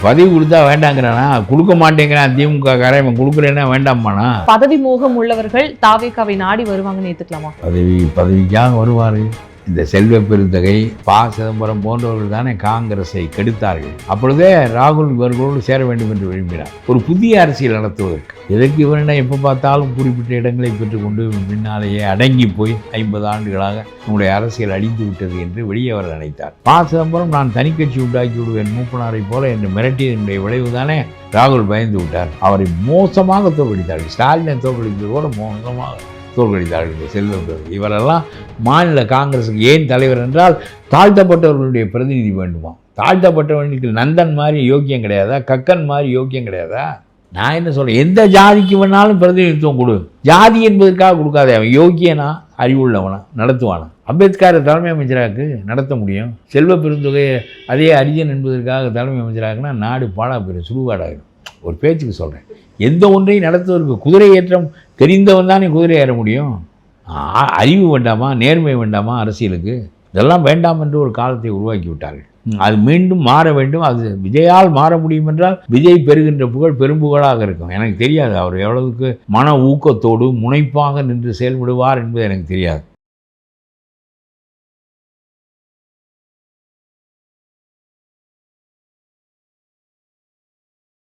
பதவி கொடுத்தா வேண்டாங்கிறானா, கொடுக்க மாட்டேங்கிறான் திமுக காரன், இவன் கொடுக்குறேன்னா வேண்டாமானா? பதவி மோகம் உள்ளவர்கள் தாவேகாவை நாடி வருவாங்கன்னு ஏத்துக்கலாமா? பதவிக்காக வருவார். இந்த செல்வ பெருந்தகை, ப. சிதம்பரம் போன்றவர்கள் தானே காங்கிரஸை கெடுத்தார்கள். அப்பொழுதே ராகுல் இவர்களோடு சேர வேண்டும் என்று விரும்பினார், ஒரு புதிய அரசியல் நடத்துவதற்கு. எதற்கு இவரிடம் எப்போ பார்த்தாலும் குறிப்பிட்ட இடங்களை பெற்றுக்கொண்டு பின்னாலேயே அடங்கி போய் 50 ஆண்டுகளாக நம்முடைய அரசியல் அழிந்து விட்டது என்று வெளியே அவர் நினைத்தார். ப. சிதம்பரம் நான் தனிக்கட்சி உண்டாக்கி விடுவேன் மூப்பனாரை போல என்று மிரட்டியதனுடைய விளைவு தானே ராகுல் பயந்து விட்டார். அவரை மோசமாக தோற்கடித்தார்கள். ஸ்டாலினை தோற்கடித்தது கூட மோசமாக தோற்கடித்தார்கள் செல்வம். இவரெல்லாம் மாநில காங்கிரஸுக்கு ஏன் தலைவர் என்றால் தாழ்த்தப்பட்டவர்களுடைய பிரதிநிதி வேண்டுமா? தாழ்த்தப்பட்டவர்களுக்கு நந்தன் மாதிரி யோக்கியம் கிடையாதா? கக்கன் மாதிரி யோக்கியம் கிடையாதா? நான் என்ன சொல்கிறேன், எந்த ஜாதிக்கு வேணாலும் பிரதிநிதித்துவம் கொடு, ஜாதி என்பதற்காக கொடுக்காதே. அவன் யோக்கியனா, அறிவுள்ளவனா, நடத்துவானா? அம்பேத்கரை தலைமை அமைச்சராக்கு நடத்த முடியும். செல்வ பெருந்தொகையை அதே அரிஜன் என்பதற்காக தலைமை அமைச்சராக்குனா நாடு பாழா போயிடும், சுடுகாடாகிடும். ஒரு பேச்சுக்கு சொல்கிறேன், எந்த ஒன்றையும் நடத்துவதற்கு குதிரை ஏற்றம் தெரிந்தவன் தானே குதிரை ஏற முடியும். அறிவு வேண்டாமா, நேர்மை வேண்டாமா அரசியலுக்கு? இதெல்லாம் வேண்டாம் என்று ஒரு காலத்தை உருவாக்கி விட்டார்கள். அது மீண்டும் மாற வேண்டும். அது விஜயால் மாற முடியும் என்றால் விஜய் பெறுகின்ற புகழ் பெரும்புகழாக இருக்கும். எனக்கு தெரியாது அவர் எவ்வளவுக்கு மன ஊக்கத்தோடு முனைப்பாக நின்று செயல்படுவார் என்பது எனக்கு தெரியாது.